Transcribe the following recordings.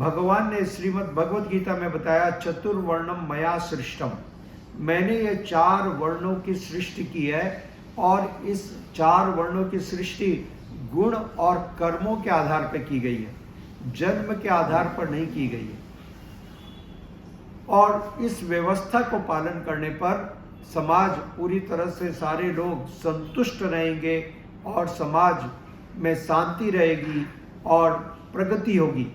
भगवान ने श्रीमद् भगवद गीता में बताया, चतुर्वर्णम मया सृष्टम, मैंने ये 4 वर्णों की सृष्टि की है, और इस 4 वर्णों की सृष्टि गुण और कर्मों के आधार पर की गई है, जन्म के आधार पर नहीं की गई है। और इस व्यवस्था को पालन करने पर समाज पूरी तरह से सारे लोग संतुष्ट रहेंगे और समाज में शांति रहेगी और प्रगति होगी।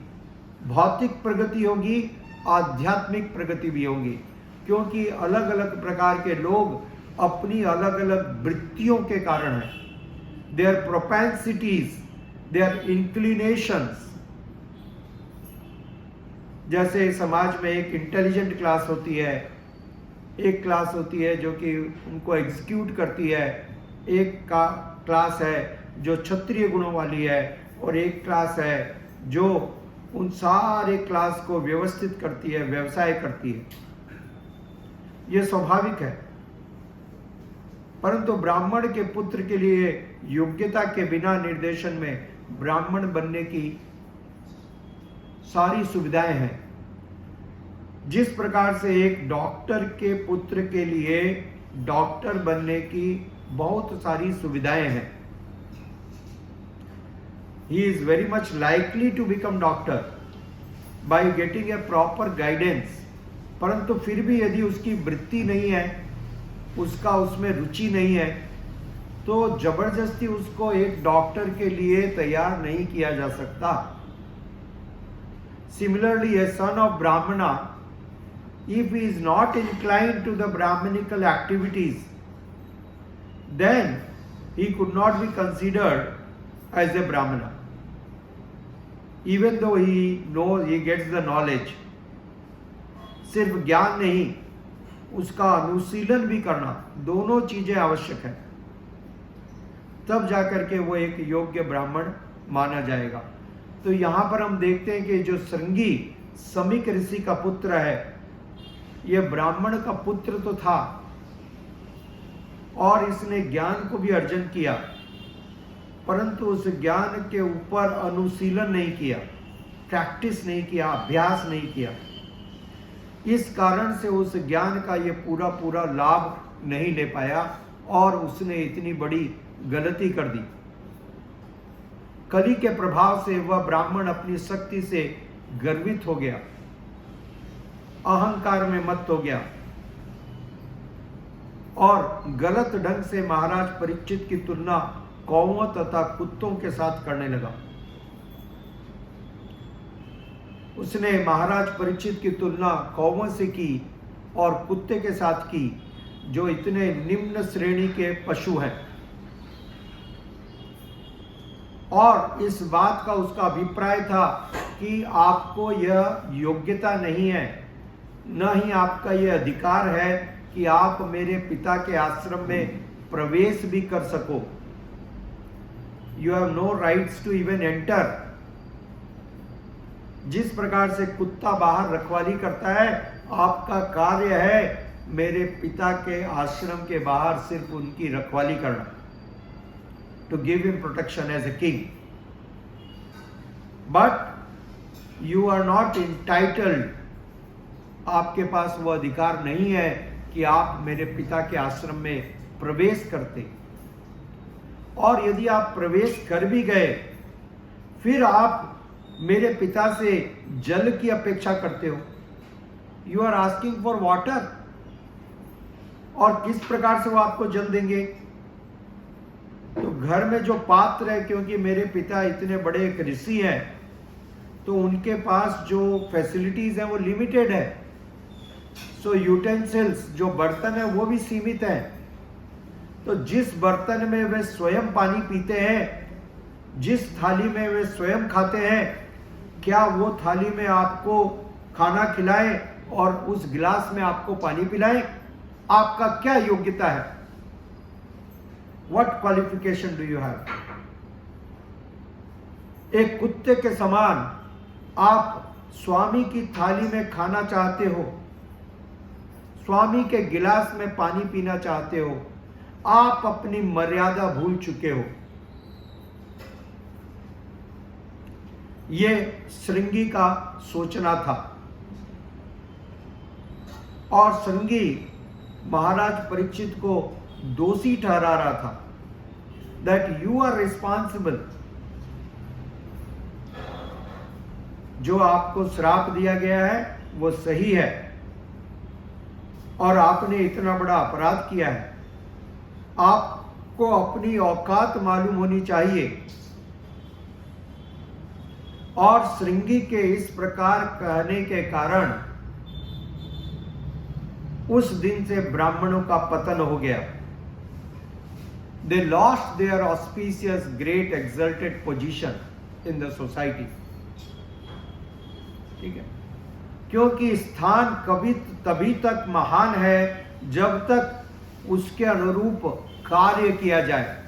भौतिक प्रगति होगी, आध्यात्मिक प्रगति भी होगी, क्योंकि अलग अलग प्रकार के लोग अपनी अलग अलग वृत्तियों के कारण हैं, देयर प्रोपेंसिटीज, देयर इंक्लिनेशंस। जैसे समाज में एक इंटेलिजेंट क्लास होती है, एक क्लास होती है जो कि उनको एग्जीक्यूट करती है, एक क्लास है जो क्षत्रिय गुणों वाली है, और एक क्लास है जो उन सारे क्लास को व्यवस्थित करती है, व्यवसाय करती है। यह स्वाभाविक है। परंतु ब्राह्मण के पुत्र के लिए योग्यता के बिना निर्देशन में ब्राह्मण बनने की सारी सुविधाएं हैं। जिस प्रकार से एक डॉक्टर के पुत्र के लिए डॉक्टर बनने की बहुत सारी सुविधाएं हैं, he is very much likely to become doctor by getting a proper guidance। परंतु फिर भी यदि उसकी वृत्ति नहीं है, उसका उसमें रुचि नहीं है, तो जबरदस्ती उसको एक डॉक्टर के लिए तैयार नहीं किया जा सकता। Similarly, a son of Brahmana, if he is not inclined to the Brahmanical activities, then he could not be considered as a Brahmana, even though he knows, he gets the knowledge। सिर्फ ज्ञान नहीं, उसका अनुशीलन भी करना, दोनों चीजें आवश्यक है, तब जाकर के वो एक योग्य ब्राह्मण माना जाएगा। तो यहां पर हम देखते हैं कि जो श्रृंगी समीक ऋषि का पुत्र है, यह ब्राह्मण का पुत्र तो था और इसने ज्ञान को भी अर्जन किया, परंतु उस ज्ञान के ऊपर अनुशीलन नहीं किया, प्रैक्टिस नहीं किया, अभ्यास नहीं किया। इस कारण से उस ज्ञान का ये पूरा पूरा लाभ नहीं ले पाया और उसने इतनी बड़ी गलती कर दी। कली के प्रभाव से वह ब्राह्मण अपनी शक्ति से गर्वित हो गया, अहंकार में मत्त हो गया और गलत ढंग से महाराज परीक्षित की तुलना कौवों तथा कुत्तों के साथ करने लगा। उसने महाराज परीक्षित की तुलना कौवों से की और कुत्ते के साथ की, जो इतने निम्न श्रेणी के पशु हैं। और इस बात का उसका अभिप्राय था कि आपको यह योग्यता नहीं है, न ही आपका यह अधिकार है कि आप मेरे पिता के आश्रम में प्रवेश भी कर सको। You have no rights to even enter. जिस प्रकार से कुत्ता बाहर रखवाली करता है, आपका कार्य है मेरे पिता के आश्रम के बाहर सिर्फ उनकी रखवाली करना, to give him protection as a king, but you are not entitled, आपके पास वो अधिकार नहीं है कि आप मेरे पिता के आश्रम में प्रवेश करते। और यदि आप प्रवेश कर भी गए, फिर आप मेरे पिता से जल की अपेक्षा करते हो। You are asking for water, और किस प्रकार से वो आपको जल देंगे? तो घर में जो पात्र है, क्योंकि मेरे पिता इतने बड़े एक ऋषि हैं, तो उनके पास जो फैसिलिटीज है वो लिमिटेड है। सो यूटेंसिल्स, जो बर्तन है वो भी सीमित है। तो जिस बर्तन में वे स्वयं पानी पीते हैं, जिस थाली में वे स्वयं खाते हैं, क्या वो थाली में आपको खाना खिलाए और उस गिलास में आपको पानी पिलाए? आपका क्या योग्यता है? What qualification do you have? एक कुत्ते के समान आप स्वामी की थाली में खाना चाहते हो, स्वामी के गिलास में पानी पीना चाहते हो, आप अपनी मर्यादा भूल चुके हो। ये श्रृंगी का सोचना था। और श्रृंगी महाराज परीक्षित को दोषी ठहरा रहा था, दैट यू आर रिस्पॉन्सिबल। जो आपको श्राप दिया गया है वो सही है, और आपने इतना बड़ा अपराध किया है, आपको अपनी औकात मालूम होनी चाहिए। और श्रृंगी के इस प्रकार कहने के कारण उस दिन से ब्राह्मणों का पतन हो गया। They lost their auspicious, great, exalted position in the society. ठीक है, क्योंकि स्थान कभी तभी तक महान है जब तक उसके अनुरूप कार्य किया जाए।